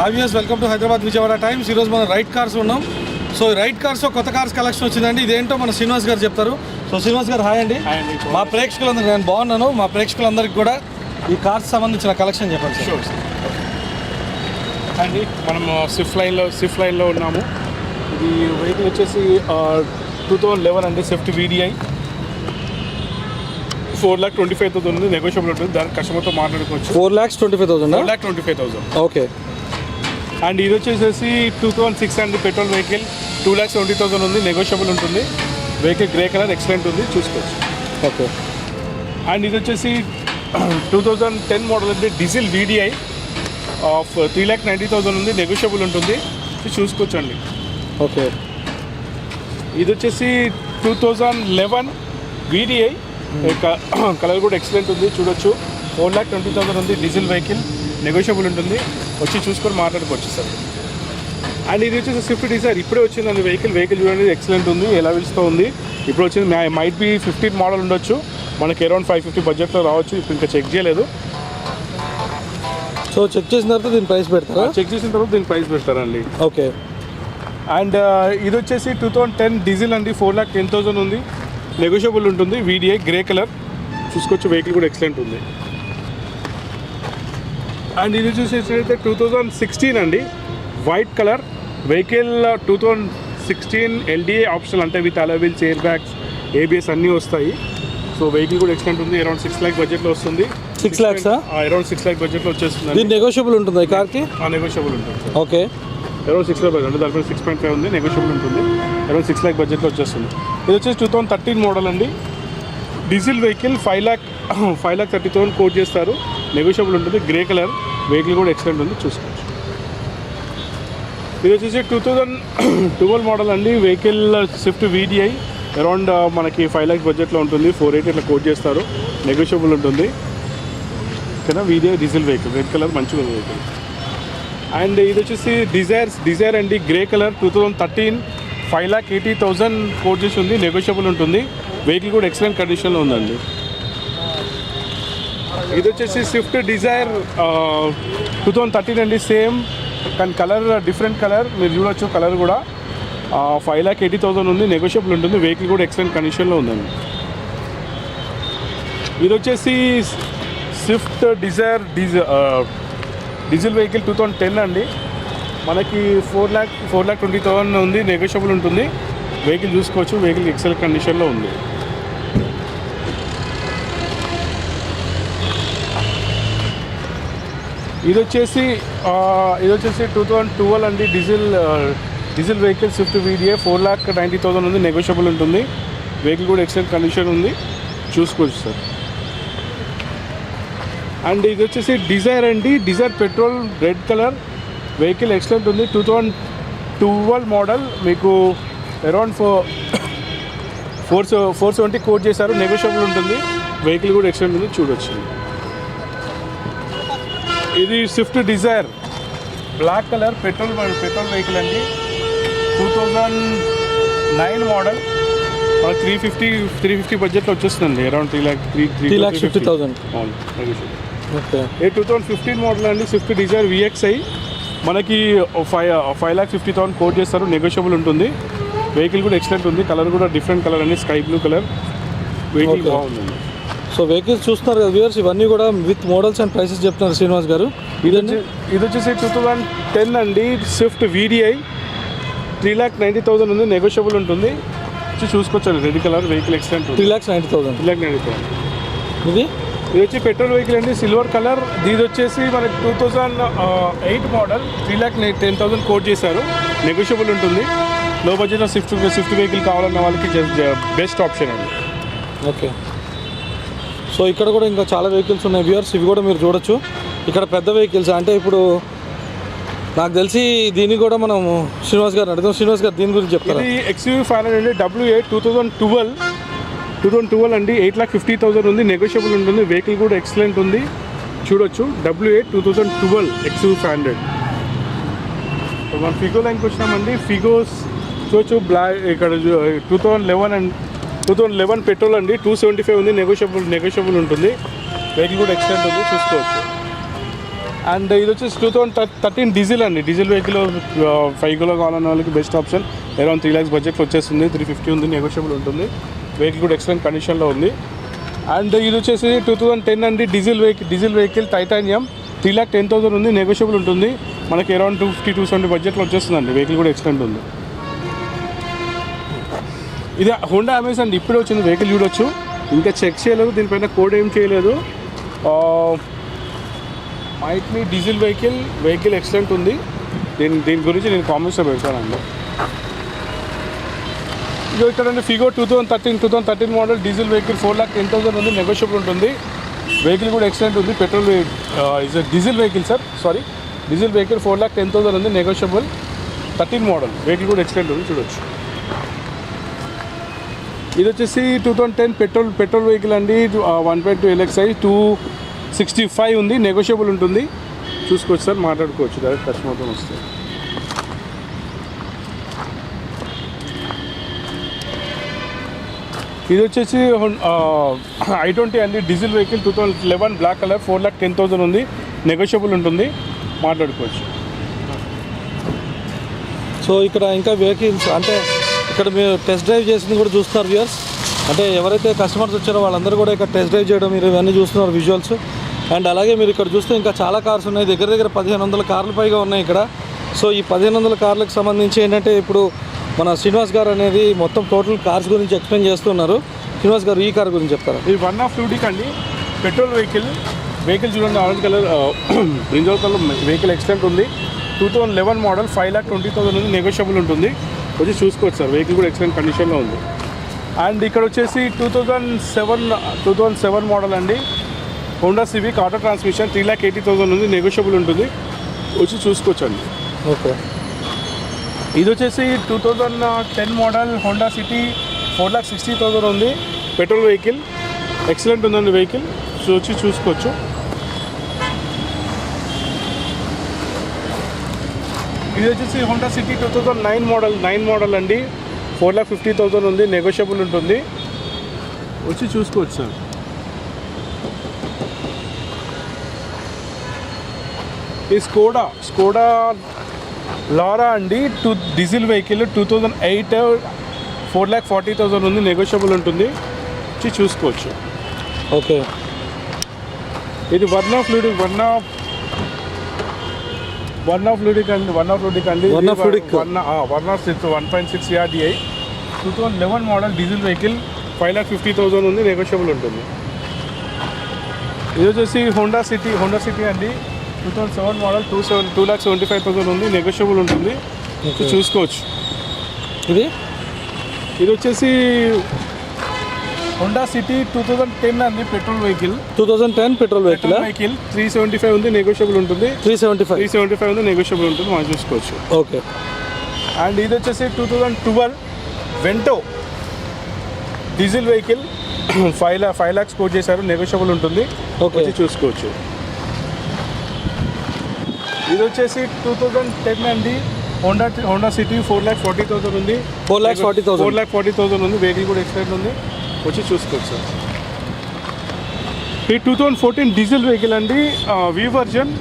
Hi viewers, welcome to Hyderabad Vijayawada times. ఈరోజు మనం right cars ఉన్నాం. సో రైట్ కార్స్లో కొత్త కార్స్ కలెక్షన్ వచ్చిందండి. ఇదేంటో మన శ్రీనివాస్ గారు చెప్తారు. సో శ్రీనివాస్ గారు హాయ్ అండి. మా ప్రేక్షకులందరికీ నేను బాగున్నాను. మా ప్రేక్షకులందరికీ కూడా ఈ కార్స్ సంబంధించిన కలెక్షన్ చెప్పండి సార్. అండి మనం స్విఫ్ట్ లైన్లో ఉన్నాము. ఇది వెహికల్ వచ్చేసి 2011 అండి, స్విఫ్ట్ VDI 4,25,000 ఉంది, నెగోషియబుల్ ఉంటుంది. దానికి కస్టమర్తో మాట్లాడుకోవచ్చు. 4,25,000. 4,25,000. ఓకే. అండ్ ఇది వచ్చేసి 2006 అండి, పెట్రోల్ వెహికల్ 2,70,000 ఉంది, నెగోషియబుల్ ఉంటుంది. వెహికల్ గ్రే కలర్ ఎక్సలెంట్ ఉంది, చూసుకోవచ్చు. ఓకే. అండ్ ఇది వచ్చేసి 2010 మోడల్ అండి, డీజిల్ VDI ఆఫ్ 3,90,000 ఉంది, నెగోషియబుల్ ఉంటుంది, చూసుకోవచ్చు అండి. ఓకే. ఇది వచ్చేసి 2011 VDI, కలర్ కూడా ఎక్సలెంట్ ఉంది, చూడొచ్చు. 4,20,000 ఉంది, డీజిల్ వెహికల్, నెగోషియబుల్ ఉంటుంది, వచ్చి చూసుకొని మాట్లాడుకోవచ్చు సార్. అండ్ ఇది వచ్చేసి స్విఫ్ట్ డిజైర్, ఇప్పుడే వచ్చిందండి వెహికల్ చూడండి, ఎక్సలెంట్ ఉంది, ఎలా విలుస్తూ ఉంది. ఇప్పుడు వచ్చింది, మైట్ బి 15 మోడల్ ఉండొచ్చు, మనకి అరౌండ్ 550 బడ్జెట్లో రావచ్చు. ఇప్పుడు ఇంకా చెక్ చేయలేదు. సో చెక్ చేసిన తర్వాత దీని ప్రైస్ పెడతారా? చెక్ చేసిన తర్వాత దీని ప్రైస్ పెడతారండి. ఓకే. అండ్ ఇది వచ్చేసి 2010 డీజిల్ అండి, 4,10,000 ఉంది, నెగోషియబుల్ ఉంటుంది, VDI గ్రే కలర్, చూసుకోవచ్చు. వెహికల్ కూడా ఎక్సలెంట్ ఉంది. అండ్ ఇది చూసేసైతే 2016 అండి, white colour vehicle, 2016 LDA optional, అంటే విత్ అలా వీల్స్, ఎయిర్ బ్యాగ్స్, ABS అన్నీ వస్తాయి. సో వెహికల్ కూడా ఎక్సలెంట్ ఉంది, అరౌండ్ 6 lakh బడ్జెట్లో వస్తుంది. 6 lakhs? అరౌండ్ 6 lakh బడ్జెట్లో వచ్చేస్తుంది. దీని నెగోషియబుల్ ఉంటుంది ఈ కార్కి? నెగోషియబుల్ ఉంటుంది. ఓకే. అరౌండ్ 6 lakh బడ్జెట్, అంటే దానిపై 6.5 ఉంది, నెగోషియబుల్ ఉంటుంది, అరౌండ్ 6 lakh బడ్జెట్లో వచ్చేస్తుంది. ఇది వచ్చేసి 2013 మోడల్ అండి, డీజిల్ వెహికల్, 5,30,000 కోట్ చేస్తారు, నెగోషియబుల్ ఉంటుంది, గ్రే కలర్, వెహికల్ కూడా ఎక్సలెంట్ ఉంది, చూసుకోవచ్చు. ఇది వచ్చేసి 2012 మోడల్ అండి, వెహికల్ స్విఫ్ట్ VDI, అరౌండ్ మనకి 5 lakhs బడ్జెట్లో ఉంటుంది, 480 ఇట్లా కోట్ చేస్తారు, నెగోషియబుల్ ఉంటుంది. ఓకేనా? VDI diesel vehicle, red colour, మంచిగా ఉంది వెహికల్. అండ్ ఇది వచ్చేసి డిజైర్ అండి, గ్రే కలర్, 2013, 5,80,000 కోట్ చేసి ఉంది, నెగోషియబుల్ ఉంటుంది, వెహికల్ కూడా ఎక్సలెంట్ కండిషన్లో ఉందండి. ఇది వచ్చేసి స్విఫ్ట్ డిజైర్ 2013 అండి, సేమ్ కానీ కలర్ డిఫరెంట్ కలర్, మీరు చూడొచ్చు. కలర్ కూడా 5,80,000 ఉంది, నెగోషియబుల్ ఉంటుంది, వెహికల్ కూడా ఎక్సలెంట్ కండిషన్లో ఉందండి. ఇది వచ్చేసి స్విఫ్ట్ డిజైర్ డీజిల్ వెహికల్ 2010 అండి, మనకి 4,20,000 ఉంది, నెగోషియబుల్ ఉంటుంది, వెహికల్ చూసుకోవచ్చు, వెహికల్ ఎక్సలెంట్ కండిషన్లో ఉంది. ఇది వచ్చేసి 2012 అండి, డీజిల్ వెహికల్ స్విఫ్ట్ VDI 4,90,000 ఉంది, నెగోషియబుల్ ఉంటుంది, వెహికల్ కూడా ఎక్సలెంట్ కండిషన్ ఉంది, చూసుకోవచ్చు సార్. అండ్ ఇది వచ్చేసి డిజైర్ అండి, Dzire petrol, red colour, vehicle excellent ఉంది, 2012 మోడల్, మీకు అరౌండ్ 470 కోట్ చేశారు, నెగోషియబుల్ ఉంటుంది, వెహికల్ కూడా ఎక్సలెంట్ ఉంది, చూడొచ్చు. ఇది Swift Dzire black colour, petrol vehicle అండి, 2009 మోడల్, 350 బడ్జెట్లో వచ్చేస్తుందండి, అరౌండ్ 3,50,000. అవును, నెగోషియబుల్. ఓకే. 2015 మోడల్ అండి, స్విఫ్ట్ డిజైర్ VXI, మనకి 5,50,000 కోట్ చేస్తారు, నెగోషియబుల్ ఉంటుంది, వెహికల్ కూడా ఎక్సలెంట్ ఉంది, కలర్ కూడా డిఫరెంట్ కలర్ అండి, స్కై బ్లూ కలర్, వెహికల్ బాగుందండి. సో వెహికల్స్ చూస్తున్నారు కదా వ్యూయర్స్, ఇవన్నీ కూడా విత్ మోడల్స్ అండ్ ప్రైసెస్ చెప్తున్నారు శ్రీనివాస్ గారు. ఇది వచ్చేసి 2010 అండి, స్విఫ్ట్ VDI 3,90,000 ఉంది, నెగోషియబుల్ ఉంటుంది, చూసుకోవచ్చు. రెడ్ కలర్, వెహికల్ ఎక్సలెంట్ ఉంది, 3,90,000. 3,90,000. ఇది వచ్చి పెట్రోల్ వెహికల్ అండి, సిల్వర్ కలర్. ఇది వచ్చేసి మనకి 2008 మోడల్, 3,10,000 కోట్ చేశారు, నెగోషియబుల్ ఉంటుంది, లో బడ్జెట్లో స్విఫ్ట్ వెహికల్ కావాలన్న వాళ్ళకి బెస్ట్ ఆప్షన్ అండి. ఓకే. సో ఇక్కడ కూడా ఇంకా చాలా వెహికల్స్ ఉన్నాయి వ్యూయర్స్, ఇవి కూడా మీరు చూడొచ్చు. ఇక్కడ పెద్ద వెహికల్స్ అంటే ఇప్పుడు నాకు తెలిసి దీన్ని కూడా మనం శ్రీనివాస్ గారు అడుగుతాం. శ్రీనివాస్ గారు దీని గురించి చెప్తారు. ఇది XUV500 అండి, WA 2012 అండి, 8,50,000 ఉంది, నెగోషియబుల్ ఉంటుంది, వెహికల్ కూడా ఎక్సలెంట్ ఉంది, చూడొచ్చు. WA 2012 XUV500. మనం ఫిగో లైన్కి వచ్చినామండి, ఫిగోస్ చూడొచ్చు. ఇక్కడ 2011 పెట్రోల్ అండి, 275 ఉంది, నెగోషియబుల్ ఉంటుంది, వెహికల్ కూడా ఎక్సలెంట్ ఉంది, చూసుకోవచ్చు. అండ్ ఇది వచ్చేసి 2013 డీజిల్ అండి. డీజిల్ వెహికల్ 5 కిలో కావాలన్న వాళ్ళకి బెస్ట్ ఆప్షన్. అరౌండ్ 3 lakhs బడ్జెట్లో వచ్చేస్తుంది. 350 ఉంది, నెగోషియబుల్ ఉంటుంది. వెహికల్ కూడా ఎక్సలెంట్ కండిషన్లో ఉంది. అండ్ ఇది వచ్చేసి 2010 అండి. డీజిల్ వెహికల్ టైటానియం 3,10,000 ఉంది, నెగోషియబుల్ ఉంటుంది. మనకి అరౌండ్ 250-270 బడ్జెట్లో వచ్చేస్తుందండి. వెహికల్ కూడా ఎక్సలెంట్ ఉంది. ఇది హోండా అమేజ్ అండి. ఇప్పుడే వచ్చింది వెహికల్, చూడొచ్చు. ఇంకా చెక్ చేయలేదు, దీనిపైన కోడ్ ఏం చేయలేదు. మైట్లీ డీజిల్ వెహికల్ ఎక్సలెంట్ ఉంది. దీని గురించి నేను కామెంట్స్లో పెడతానండి. ఇదో ఇక్కడ ఫిగో 2013 మోడల్ డీజిల్ వెహికల్ 4,10,000 ఉంది, నెగోషియబుల్ ఉంటుంది. వెహికల్ కూడా ఎక్సలెంట్ ఉంది. Petrol is diesel vehicle sir, sorry diesel vehicle 4,10,000 ఉంది, నెగోషియబుల్. 13 మోడల్ వెహికల్ కూడా ఎక్సలెంట్ ఉంది, చూడొచ్చు. ఇది వచ్చేసి 2010 పెట్రోల్ వెహికల్ అండి. 1.2 LXI 265 ఉంది, నెగోషియబుల్ ఉంటుంది. చూసుకోవచ్చు సార్, మాట్లాడుకోవచ్చు, డైరెక్ట్ కస్టమర్తో వస్తుంది. ఇది వచ్చేసి i20 అండి. డీజిల్ వెహికల్ 2011 బ్లాక్ కలర్ 4,10,000 ఉంది, నెగోషియబుల్ ఉంటుంది, మాట్లాడుకోవచ్చు. సో ఇక్కడ ఇంకా వెహికల్స్ అంటే ఇక్కడ మీరు టెస్ట్ డ్రైవ్ చేసింది కూడా చూస్తున్నారు వ్యూయర్స్. అంటే ఎవరైతే కస్టమర్స్ వచ్చారో వాళ్ళందరూ కూడా ఇక్కడ టెస్ట్ డ్రైవ్ చేయడం మీరు ఇవన్నీ చూస్తున్నారు విజువల్స్. అండ్ అలాగే మీరు ఇక్కడ చూస్తే ఇంకా చాలా కార్స్ ఉన్నాయి. దగ్గర 1,500 కార్లు పైగా ఉన్నాయి ఇక్కడ. సో ఈ 1,500 కార్లకు సంబంధించి ఏంటంటే ఇప్పుడు మన శ్రీనివాస్ గారు అనేది మొత్తం టోటల్ కార్స్ గురించి ఎక్స్ప్లెయిన్ చేస్తున్నారు. శ్రీనివాస్ గారు ఈ కార్ గురించి చెప్తారా? ఇది 1.2 అండి. పెట్రోల్ వెహికల్ చూడండి, orange colour brinjal colour vehicle excellent ఉంది. 2011 మోడల్ 5,20,000 ఉంది, నెగోషియబుల్ ఉంటుంది. వచ్చి చూసుకోవచ్చు సార్, వెహికల్ కూడా ఎక్సలెంట్ కండిషన్లో ఉంది. అండ్ ఇక్కడ వచ్చేసి 2007 మోడల్ అండి. హోండా సివిక్ ఆటో ట్రాన్స్మిషన్ 3,80,000 ఉంది, నెగోషియబుల్ ఉంటుంది. వచ్చి చూసుకోవచ్చు అండి. ఓకే. ఇది వచ్చేసి 2010 మోడల్ హోండా సిటీ 4,60,000 ఉంది, పెట్రోల్ వెహికల్ ఎక్సలెంట్ ఉందండి వెహికల్. సో వచ్చి చూసుకోవచ్చు. ఇది వచ్చేసి హోండా సిటీ 2009 మోడల్ అండి. 4,50,000 ఉంది, నెగోషియబుల్ ఉంటుంది. వచ్చి చూసుకోవచ్చు సార్. ఈ స్కోడా లారా అండి. డీజిల్ వెహికల్ 2008 4,40,000 ఉంది, నెగోషియబుల్ ఉంటుంది. వచ్చి చూసుకోవచ్చు. ఓకే. ఇది వర్నా ఫ్లూయిడ్ అండి. Verna 1.6 RDI 2011 model diesel vehicle 5,50,000 ఉంది, నెగోషియబుల్ ఉంటుంది. ఇది వచ్చేసి హోండా సిటీ అండి. 2007 మోడల్ 2,75,000 ఉంది, నెగోషియబుల్ ఉంటుంది. చూసుకోవచ్చు. ఇది వచ్చేసి హోండా సిటీ 2010 అండి. పెట్రోల్ వెహికల్ 2010 పెట్రోల్ వెహికల్ 375 ఉంది, నెగోషియబుల్ ఉంటుంది. 375 ఉంది, నెగోషియబుల్ ఉంటుంది, మనం చూసుకోవచ్చు. ఓకే. అండ్ ఇది వచ్చేసి 2012 Vento diesel vehicle 5 lakhs quote చేశారు, నెగోషియబుల్ ఉంటుంది. ఓకే, చూసుకోవచ్చు. ఇది వచ్చేసి 2010 అండి. హోండా సిటీ 4,40,000 ఉంది, 4,40,000 ఉంది, వెహికల్ కూడా ఎక్సలెంట్ ఉంది. వచ్చి చూసుకోవచ్చు సార్. ఈ 2014 డీజిల్ వెహికల్ అండి. వి వర్జన్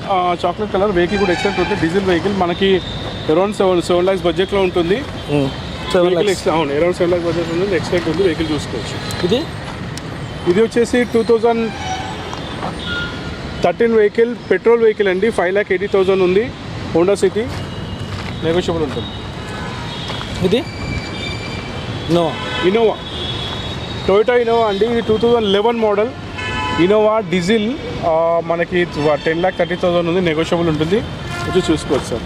చాక్లెట్ కలర్ వెహికల్ కూడా ఎక్సలెంట్ ఉంటుంది. డీజిల్ వెహికల్ మనకి అరౌండ్ 7 lakhs బడ్జెట్లో ఉంటుంది. అవును, అరౌండ్ 7 lakhs బడ్జెట్ ఉంటుంది, ఎక్సలెంట్ ఉంది, వెహికల్ చూసుకోవచ్చు. ఇది వచ్చేసి 2013 వెహికల్ పెట్రోల్ వెహికల్ అండి. 5,80,000 ఉంది, హోండా సిటీ, నెగోషియబుల్ ఉంటుంది. ఇది ఇన్నోవా టొయోటా ఇన్నోవా అండి. ఇది 2011 మోడల్ ఇన్నోవా డీజిల్ మనకి 10,30,000 ఉంది, నెగోషియబుల్ ఉంటుంది. వచ్చి చూసుకోవచ్చు సార్.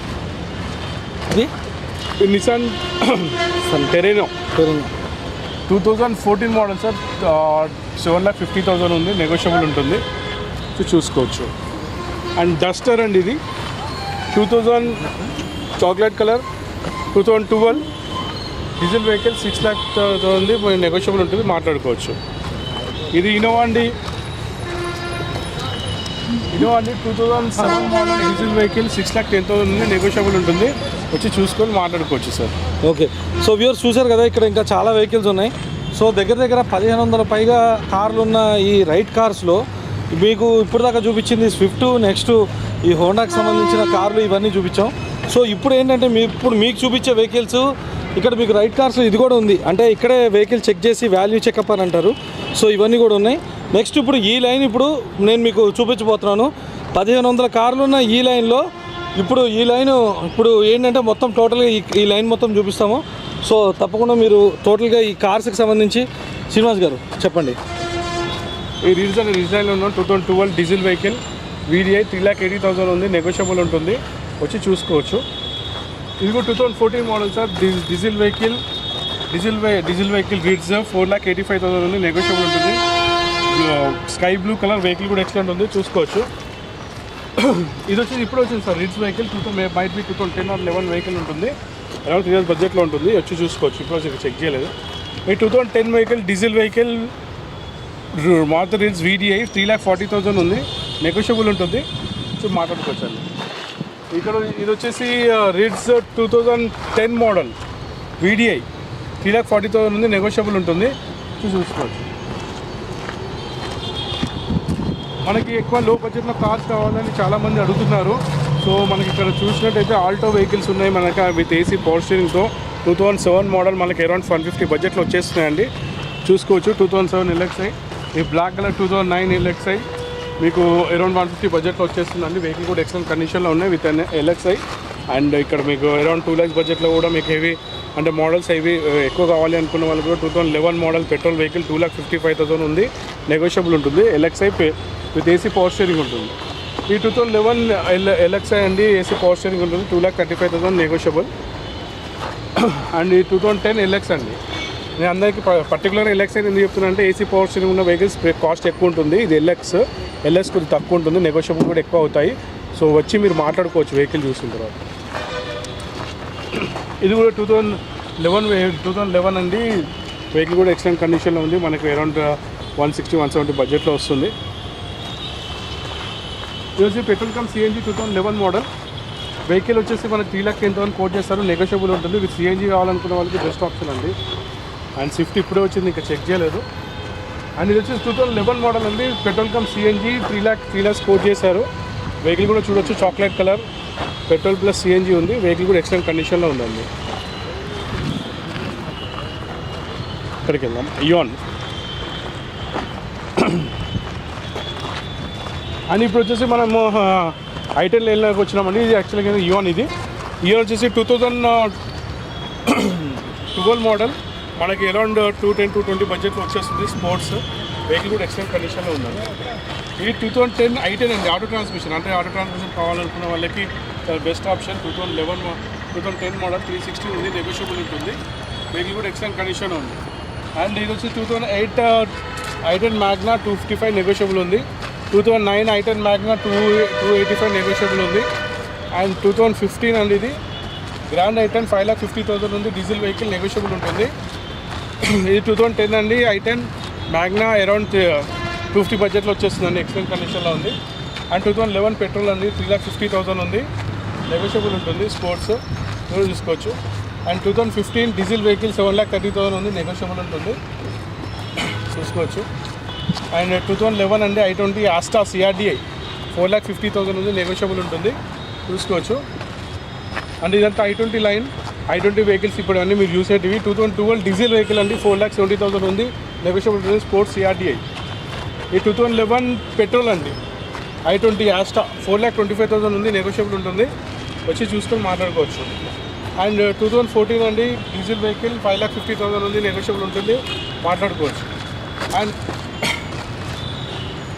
ఇది నిసాన్ టెరెనో 2014 మోడల్ సార్. 7,50,000 ఉంది, నెగోషియబుల్ ఉంటుంది. చూసుకోవచ్చు. అండ్ డస్టర్ అండి. ఇది 2000 chocolate colour 2012 diesel vehicle 6 lakhs ఉంది, నెగోషియబుల్ ఉంటుంది, మాట్లాడుకోవచ్చు. ఇది ఇన్నోవా అండి. 2007 మోడల్ డీజిల్ వెహికల్ 6,10,000 ఉంది, నెగోషియబుల్ ఉంటుంది. వచ్చి చూసుకొని మాట్లాడుకోవచ్చు సార్. ఓకే. సో వ్యూవర్స్ చూసారు కదా, ఇక్కడ ఇంకా చాలా వెహికల్స్ ఉన్నాయి. సో దగ్గర 1,500 పైగా కార్లు ఉన్న ఈ రైట్ కార్స్లో మీకు ఇప్పుడు దాకా చూపించింది స్విఫ్ట్, నెక్స్ట్ ఈ హోండాకి సంబంధించిన కార్లు ఇవన్నీ చూపించాం. సో ఇప్పుడు ఏంటంటే మీకు చూపించే వెహికల్స్ ఇక్కడ మీకు రైట్ కార్స్ ఇది కూడా ఉంది, అంటే ఇక్కడే వెహికల్ చెక్ చేసి వాల్యూ చెకప్ అని అంటారు. సో ఇవన్నీ కూడా ఉన్నాయి. నెక్స్ట్ ఇప్పుడు ఈ లైన్ ఇప్పుడు నేను మీకు చూపించబోతున్నాను. 1500 కార్లు ఉన్న ఈ లైన్లో ఇప్పుడు ఏంటంటే మొత్తం టోటల్గా ఈ లైన్ మొత్తం చూపిస్తాము. సో తప్పకుండా మీరు టోటల్గా ఈ కార్స్కి సంబంధించి శ్రీనివాస్ గారు చెప్పండి. ఈ రీజన్లో ఉన్న 2012 డీజిల్ వెహికల్ VDI 3,80,000 ఉంది, నెగోషియబుల్ ఉంటుంది, వచ్చి చూసుకోవచ్చు. ఇది కూడా 2014 model sir. Diesel vehicle Ritz 4,85,000 ఉంది, నెగోషియబుల్ ఉంటుంది. స్కై బ్లూ కలర్ వెహికల్ కూడా ఎక్సలెంట్ ఉంది, చూసుకోవచ్చు. ఇది వచ్చేసి ఇప్పుడు వచ్చింది sir Ritz vehicle. 2010 or 11 vehicle ఉంటుంది, అరౌండ్ 3 years బడ్జెట్లో ఉంటుంది, వచ్చి చూసుకోవచ్చు. ఇప్పుడు వచ్చి చెక్ చేయలేదు. ఈ 2010 vehicle diesel vehicle Maruti రిడ్స్ VDI 3,40,000 ఉంది, నెగోషియబుల్ ఉంటుంది, సో మాట్లాడుకోవచ్చు అండి. ఇక్కడ ఇది వచ్చేసి రిడ్స్ 2010 మోడల్ VDI 3,40,000 ఉంది, నెగోషియబుల్ ఉంటుంది, చూసుకోవచ్చు. మనకి ఎక్కువ లో బడ్జెట్లో కార్స్ కావాలని చాలామంది అడుగుతున్నారు. సో మనకి ఇక్కడ చూసినట్టయితే ఆల్టో వెహికల్స్ ఉన్నాయి మనకి విత్ AC పవర్ స్టీరింగ్తో. 2007 మోడల్ మనకి అరౌండ్ 150 బడ్జెట్లో వచ్చేస్తున్నాయండి, చూసుకోవచ్చు. 2007 LXi, ఈ బ్లాక్ కలర్ 2009 LXi మీకు అరౌండ్ 150 బడ్జెట్లో వచ్చేస్తుందండి. వెహికల్ కూడా ఎక్సలెంట్ కండిషన్లో ఉన్నాయి విత్ LXi. అండ్ ఇక్కడ మీకు అరౌండ్ 2 lakhs బడ్జెట్లో కూడా మీకు హెవీ అంటే మోడల్స్ హెవీ ఎక్కువ కావాలి అనుకున్న వాళ్ళు కూడా 2011 మోడల్ పెట్రోల్ వెహికల్ 2,55,000 ఉంది, నెగోషియబుల్ ఉంటుంది. LXi with AC power steering ఉంటుంది. ఈ 2011 LXi అండి, AC పవర్ స్టీరింగ్ ఉంటుంది, 2,35,000 నెగోషియబుల్. అండ్ ఈ 2010 LX అండి. నేను అందరికీ పర్టికులర్గా LX అని ఎందుకు చెప్తున్నా అంటే AC పవర్ స్టీరింగ్ ఉన్న వెహికల్స్ కాస్ట్ ఎక్కువ ఉంటుంది. ఇది LS కొద్దిగా తక్కువ ఉంటుంది, నెగోషియబుల్ కూడా ఎక్కువ అవుతాయి. సో వచ్చి మీరు మాట్లాడుకోవచ్చు వెహికల్ చూసిన తర్వాత. ఇది కూడా 2011 అండి, వెహికల్ కూడా ఎక్సలెంట్ కండిషన్లో ఉంది, మనకి అరౌండ్ 160-170 బడ్జెట్లో వస్తుంది. ఇది వచ్చి petrol cum CNG 2011 model vehicle వచ్చేసి మనకి 3,10,000 కోట్ చేస్తారు, నెగోషియబుల్ ఉంటుంది. విత్ CNG కావాలనుకున్న వాళ్ళకి బెస్ట్ ఆప్షన్ అండి. అండ్ స్విఫ్ట్ ఇప్పుడే వచ్చింది, ఇంకా చెక్ చేయలేదు. అండ్ ఇది వచ్చేసి 2011 మోడల్ అండి, petrol cum CNG 3 lakhs quote చేశారు. వెహికల్ కూడా చూడొచ్చు, chocolate colour, petrol plus CNG ఉంది, వెహికల్ కూడా ఎక్సలెంట్ కండిషన్లో ఉందండి. ఇక్కడికి వెళ్దాం. ఇయాన్ అండ్ ఇప్పుడు వచ్చేసి మనము I10 లైన్లోకి వచ్చినామండి. ఇది యాక్చువల్గా ఇయాన్ వచ్చేసి 2012 మోడల్ మనకి అరౌండ్ 210-220 బడ్జెట్లో వచ్చేస్తుంది. స్పోర్ట్స్ వెహికల్ కూడా ఎక్సలెంట్ కండిషన్లో ఉందండి. ఈ 2010 I10 అండి, ఆటో ట్రాన్స్మిషన్ కావాలనుకున్న వాళ్ళకి బెస్ట్ ఆప్షన్. 2010 మోడల్ 360 ఉంది, నెగోషియబుల్ ఉంటుంది, వెహికల్ కూడా ఎక్సలెంట్ కండిషన్లో ఉంది. అండ్ ఇది వచ్చి 2008 I10 Magna 255 నెగోషియబుల్ ఉంది. 2009 I10 Magna 285 నెగోషియబుల్ ఉంది. అండ్ 2015 అండి, ఇది గ్రాండ్ I10 5,50,000 ఉంది, డీజిల్ వెహికల్, నెగోషియబుల్ ఉంటుంది. ఇది 2010 అండి, I10 Magna అరౌండ్ 250 బడ్జెట్లో వచ్చేస్తుందండి, ఎక్సలెంట్ కండిషన్లో ఉంది. అండ్ 2011 పెట్రోల్ అండి, 3,50,000 ఉంది, నెగోషియబుల్ ఉంటుంది, స్పోర్ట్స్ మీరు చూసుకోవచ్చు. అండ్ 2015 డీజిల్ వెహికల్ 7,30,000 ఉంది, నెగోషియబుల్ ఉంటుంది, చూసుకోవచ్చు. అండ్ 2011 అండి I20 ఆస్టా CRDI 4,50,000 ఉంది, నెగోషియబుల్ ఉంటుంది, చూసుకోవచ్చు. అండ్ ఇదంతా I20 లైన్, I20 వెహికల్స్ ఇప్పుడు అన్నీ మీరు చూసేటివి. 2012 డీజిల్ వెహికల్ అండి, 4,70,000 ఉంది, నెగోషియబుల్ ఉంటుంది, స్పోర్ట్స్ CRDI. ఈ 2011 పెట్రోల్ అండి, I20 ఆస్టా 4,25,000 ఉంది, నెగోషియబుల్ ఉంటుంది, వచ్చి చూసుకొని మాట్లాడుకోవచ్చు. అండ్ 2014 అండి, డీజిల్ వెహికల్ 5,50,000 ఉంది, నెగోషియబుల్ ఉంటుంది, మాట్లాడుకోవచ్చు.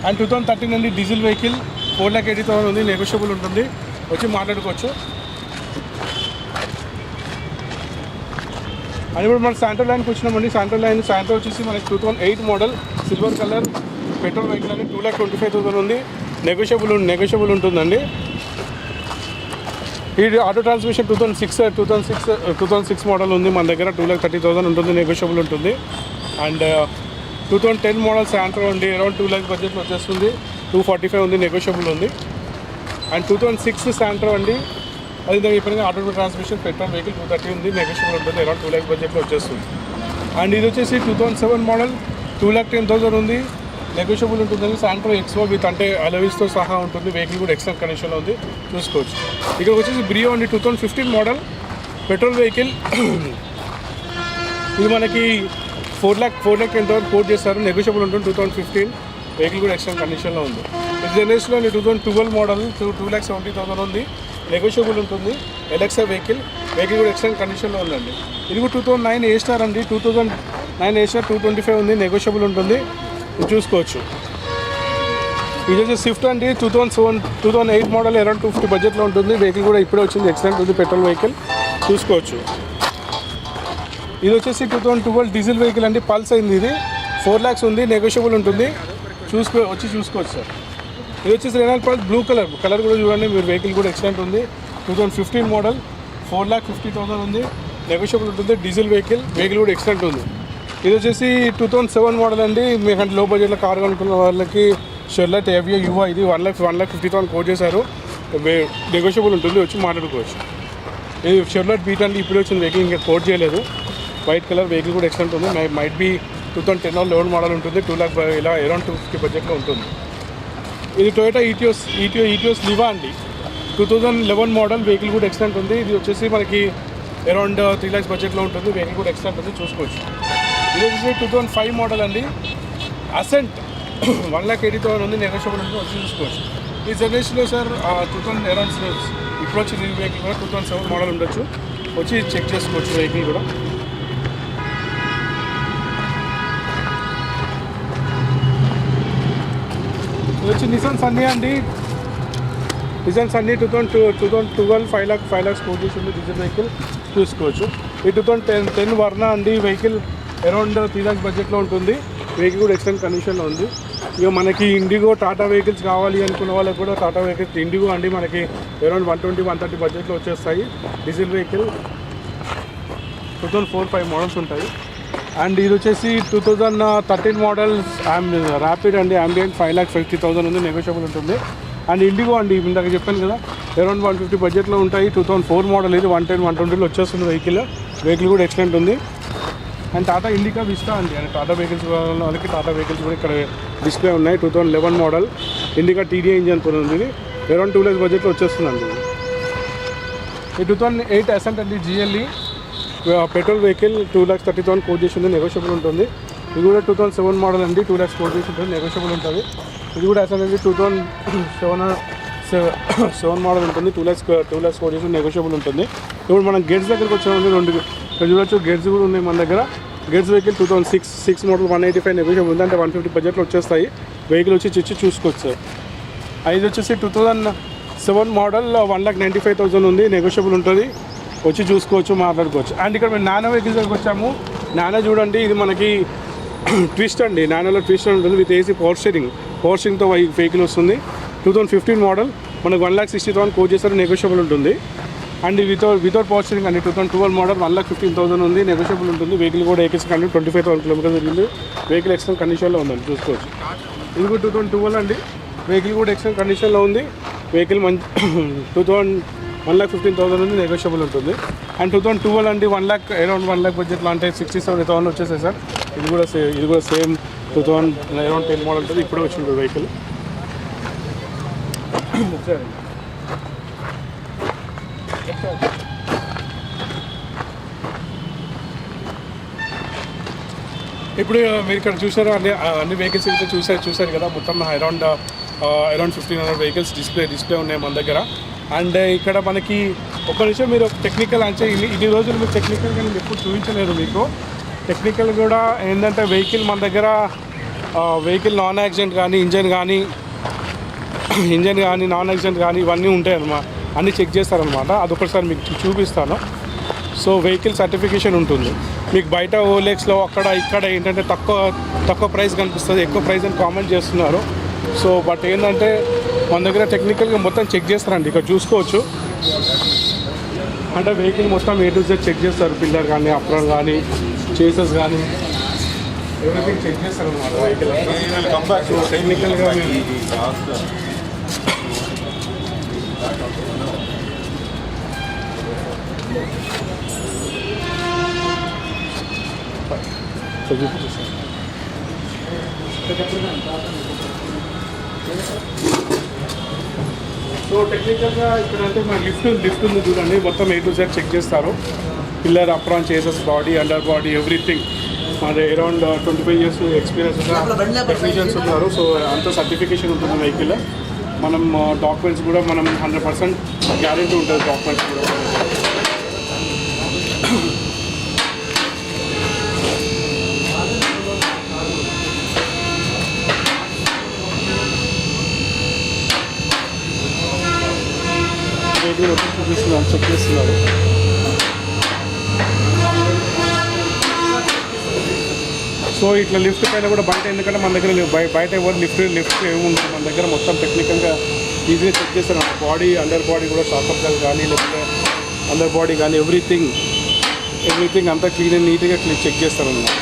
అండ్ 2013 అండి, డీజిల్ వెహికల్ 4,80,000 ఉంది, నెగోషియబుల్ ఉంటుంది, వచ్చి మాట్లాడుకోవచ్చు. అండ్ ఇప్పుడు మన శాంట్రో లైన్కి వచ్చినామండి. శాంట్రో వచ్చేసి మనకి 2008 model silver colour petrol vehicle అండి, 2,25,000 ఉంది, నెగోషియబుల్ ఉంటుందండి. ఈ ఆటో ట్రాన్స్మిషన్ 2006 మోడల్ ఉంది మన దగ్గర, 2,30,000 ఉంటుంది, నెగోషియబుల్ ఉంటుంది. అండ్ 2010 మోడల్ శాంట్రో అండి, అరౌండ్ 2 lakhs బడ్జెట్లో వచ్చేస్తుంది, 245 ఉంది, నెగోషియబుల్ ఉంది. అండ్ 2006 శాంట్రో అండి, అది ఇప్పుడు ఆటో ట్రాన్స్మిషన్ పెట్రోల్ వెహికల్ 230 ఉంది, నెగోషియబుల్ ఉంటుంది, అరౌండ్ 2 lakhs బడ్జెట్లో వచ్చేస్తుంది. అండ్ ఇది వచ్చేసి 2007 మోడల్ 2,10,000 ఉంది, నెగోషియబుల్ ఉంటుందని శాంట్రో ఎక్స్ఓ విత్ అంటే అలవిస్తో సహా ఉంటుంది. వెహికల్ కూడా ఎక్సలెంట్ కండిషన్లో ఉంది, చూసుకోవచ్చు. ఇక్కడ వచ్చేసి బ్రియో అండి 2015 మోడల్ పెట్రోల్ వెహికల్. ఇది మనకి 4 lakh ఎంతవరకు కోట్ చేస్తారు, నెగోషియబుల్ ఉంటుంది. 2015 వెహికల్ కూడా ఎక్సలెంట్ కండిషన్లో ఉంది. ఇది జనరేషన్లో 2012 మోడల్ 2,70,000 ఉంది, నెగోషియబుల్ ఉంటుంది. ఎలక్సా వెహికల్ కూడా ఎక్సలెంట్ కండిషన్లో ఉందండి. ఇది కూడా 2009 ఏ స్టార్ అండి, 2009 ఏ స్టార్ 225 ఉంది, నెగోషియబుల్ ఉంటుంది, చూసుకోవచ్చు. ఇది వచ్చి స్విఫ్ట్ అండి 2008 మోడల్ అరౌండ్ 250 బడ్జెట్లో ఉంటుంది. వెహికల్ కూడా ఇప్పుడే వచ్చింది, ఎక్సలెంట్ ఉంది, పెట్రోల్ వెహికల్, చూసుకోవచ్చు. ఇది వచ్చేసి 2012 డీజిల్ వెహికల్ అండి, పల్స్ అయింది. ఇది 4 lakhs ఉంది, నెగోషియబుల్ ఉంటుంది, చూసుకోవచ్చు సార్. ఇది వచ్చేసి రెనాల్ట్ పల్స్ బ్లూ కలర్ కూడా చూడండి మీరు. వెహికల్ కూడా ఎక్సలెంట్ ఉంది, 2015 మోడల్ 4,50,000 ఉంది, నెగోషియబుల్ ఉంటుంది, డీజిల్ వెహికల్ కూడా ఎక్సలెంట్ ఉంది. ఇది వచ్చేసి 2007 మోడల్ అండి. మీకంటే లో బడ్జెట్లో కార్ కొనుక్కున్న వాళ్ళకి షెర్లెట్ ఏవియో యువా ఇది 1,50,000 కోట్ చేశారు, నెగోషియబుల్ ఉంటుంది, వచ్చి మాట్లాడుకోవచ్చు. ఇది షెర్లెట్ బీట్ అండి, ఇప్పుడు వచ్చిన వెహికల్ ఇంకా కోట్ చేయలేదు, వైట్ కలర్ వెహికల్ కూడా ఎక్సలెంట్ ఉంది. మైట్ బి 2010 or 11 మోడల్ ఉంటుంది, 2 lakh ఇలా అరౌండ్ 250 బడ్జెట్లో ఉంటుంది. ఇది టొయోటా ఈటియోస్ లివా అండి, 2011 మోడల్, వెహికల్ కూడా ఎక్సలెంట్ ఉంది. ఇది వచ్చేసి మనకి అరౌండ్ 3 lakhs బడ్జెట్లో ఉంటుంది, వెహికల్ కూడా ఎక్సలెంట్ ఉంది, చూసుకోవచ్చు. ఇది వచ్చేసి 2005 మోడల్ అండి, అసెంట్ 1,80,000 ఉంది, నెగోషియబుల్ ఉంటుంది, వచ్చి చూసుకోవచ్చు. ఈ జనరేషన్లో సార్ 2000 అరౌండ్ ఇప్పుడు వచ్చి ఈ వెహికల్ కూడా 2007 మోడల్ ఉండొచ్చు, వచ్చి చెక్ చేసుకోవచ్చు వెహికల్ కూడా. ఇది వచ్చి నిసాన్ సన్నీ అండి, నిసాన్ సన్నీ 2012 5 lakhs కోట్ చేసి ఉంది, డీజిల్ వెహికల్, చూసుకోవచ్చు. ఈ 2010 వర్నా అండి, వెహికల్ అరౌండ్ 3 lakhs బడ్జెట్లో ఉంటుంది, వెహికల్ కూడా ఎక్సలెంట్ కండిషన్లో ఉంది. ఇక మనకి ఇండిగో టాటా వెహికల్స్ కావాలి అనుకున్న వాళ్ళకి కూడా టాటా వెహికల్స్ ఇండిగో అండి మనకి అరౌండ్ 120-130 బడ్జెట్లో వచ్చేస్తాయి. డీజిల్ వెహికల్ 2004-5 మోడల్స్ ఉంటాయి. అండ్ ఇది వచ్చేసి 2013 మోడల్ ర్యాపిడ్ అండి, అంబియంట్ 5,50,000 ఉంది, నెగోషియబుల్ ఉంటుంది. అండ్ ఇండిగో అండి, ఇందాక చెప్పాను కదా అరౌండ్ 150 బడ్జెట్లో ఉంటాయి, 2004 మోడల్, ఇది 110-120లో వచ్చేస్తుంది వెహికల్ కూడా ఎక్సలెంట్ ఉంది. అండ్ టాటా ఇండికా విస్టా అండి, అంటే టాటా వెహికల్స్ వాళ్ళకి టాటా వెహికల్స్ కూడా ఇక్కడ డిస్ప్లే ఉన్నాయి. 2011 మోడల్ ఇండికా టీడీఐ ఇంజన్తో ఉంది, ఇది అరౌండ్ 2 lakhs బడ్జెట్లో వచ్చేస్తుందండి. ఈ 2008 అసెంట్ అండి, జిఎల్ఈ పెట్రోల్ వెహికల్ 2,30,000 కోట్ చేసి ఉంది, నెగోషియబుల్ ఉంటుంది. ఇది కూడా 2007 మోడల్ అండి, 2 lakhs కోట్ చేసి ఉంటుంది, నెగోషియబుల్ ఉంటుంది. ఇది కూడా అసెంట్ అండి 2007 మోడల్ ఉంటుంది, 2 lakhs కోట్ చేసి నెగోషియబుల్ ఉంటుంది. ఇప్పుడు మనం గేట్స్ దగ్గరికి వచ్చామండి, ఇక్కడ చూడొచ్చు గేట్స్ కూడా ఉన్నాయి మన దగ్గర. గేట్స్ వెహికల్ 2006 మోడల్ 185 నెగోషియబుల్ ఉంది, అంటే 150 బడ్జెట్లో వచ్చేస్తాయి. వెహికల్ వచ్చి చూసుకోవచ్చు సార్. ఇది వచ్చేసి 2007 మోడల్ 1,95,000 ఉంది, నెగోషియబుల్ ఉంటుంది, వచ్చి చూసుకోవచ్చు, మాట్లాడుకోవచ్చు. అండ్ ఇక్కడ మేము నానో వెహికల్స్ దగ్గరికి వచ్చాము. నానో చూడండి, ఇది మనకి ట్విస్ట్ అండి, నానోలో ట్విస్ట్ ఉంటుంది విత్ ఏసీ పవర్ స్టీరింగ్తో వెహికల్ వస్తుంది. 2015 మోడల్ మనకు 1,60,000 కోట్ చేస్తారు, నెగోషియబుల్ ఉంటుంది. అండ్ వితౌట్ పవర్ స్టీరింగ్ అండి, 2012 మోడల్ 1,15,000 ఉంది, నెగోషియబుల్ ఉంటుంది. వెహికల్ కూడా ఏకేసి కండి 25,000 కిలోమీటర్స్ తిరిగింది, వెహికల్ ఎక్సలెంట్ కండిషన్లో ఉందండి, చూసుకోవచ్చు. ఇది కూడా 2012 అండి, వెహికల్ కూడా ఎక్సలెంట్ కండిషన్లో ఉంది. వెహికల్ 1,15,000 ఉంది, నెగోషియబుల్ ఉంటుంది. అండ్ 2012 అండి, అరౌండ్ 1 lakh బడ్జెట్లో, అంటే 67,000 వచ్చేసాయి సార్. ఇది కూడా సేమ్ 2000 అరౌండ్ 10 మోడల్ ఉంటుంది, ఇప్పుడే వచ్చింది వెహికల్. సరే, ఇప్పుడు మీరు ఇక్కడ చూసారు అన్ని వెహికల్స్ అయితే చూసారు కదా, మొత్తం అరౌండ్ 1,500 వెహికల్స్ డిస్ప్లే ఉన్నాయి మన దగ్గర. అండ్ ఇక్కడ మనకి ఒక నిమిషం మీరు టెక్నికల్ అంటే ఇన్ని రోజులు మీరు టెక్నికల్గా నేను ఎప్పుడు చూపించలేదు మీకు. టెక్నికల్ కూడా ఏంటంటే వెహికల్ మన దగ్గర వెహికల్ నాన్ యాక్సిడెంట్ కానీ ఇంజన్ కానీ నాన్ యాక్సిడెంట్ కానీ ఇవన్నీ ఉంటాయి అన్నమాట, అన్నీ చెక్ చేస్తారనమాట. అదొకసారి మీకు చూపిస్తాను. సో వెహికల్ సర్టిఫికేషన్ ఉంటుంది మీకు. బయట ఓలెక్స్లో అక్కడ ఇక్కడ ఏంటంటే తక్కువ ప్రైస్ కనిపిస్తుంది, ఎక్కువ ప్రైస్ అని కామెంట్ చేస్తున్నారు. సో బట్ ఏంటంటే మన దగ్గర టెక్నికల్గా మొత్తం చెక్ చేస్తారండి, ఇక్కడ చూసుకోవచ్చు. అంటే వెహికల్ మొత్తం A to Z చెక్ చేస్తారు, పిల్లర్ కానీ అప్రాన్ కానీ చేసెస్ కానీ ఎవ్రీథింగ్ చెక్ చేస్తారు అన్నమాట వెహికల్. సో టెక్నికల్గా సో టెక్నికల్గా ఇక్కడ అంటే మన లిఫ్ట్ ఉంది చూడండి, మొత్తం A to Z చెక్ చేస్తారు. Pillar apron chases, body, under body, everything. మాది అరౌండ్ 25 years ఎక్స్పీరియన్స్ టెక్నీషియన్స్ ఉన్నారు. సో అంత సర్టిఫికేషన్ ఉంటుంది వెహికల్. మనం డాక్యుమెంట్స్ కూడా మనం 100% గ్యారెంటీ ఉంటుంది డాక్యుమెంట్స్ కూడా. చూపిస్తున్నారు, చెక్ చేస్తున్నారు. సో ఇట్లా లిఫ్ట్ పైన కూడా బయట, ఎందుకంటే మన దగ్గర బయట ఎవరు లిఫ్ట్ ఏముంటుంది, మన దగ్గర మొత్తం టెక్నికల్గా ఈజీగా చెక్ చేస్తారు. బాడీ, అండర్ బాడీ కూడా షాకప్స్ కానీ, లేకపోతే అండర్ బాడీ కానీ ఎవ్రీథింగ్ అంతా క్లీన్ అండ్ నీట్గా చెక్ చేస్తారు అన్నమాట.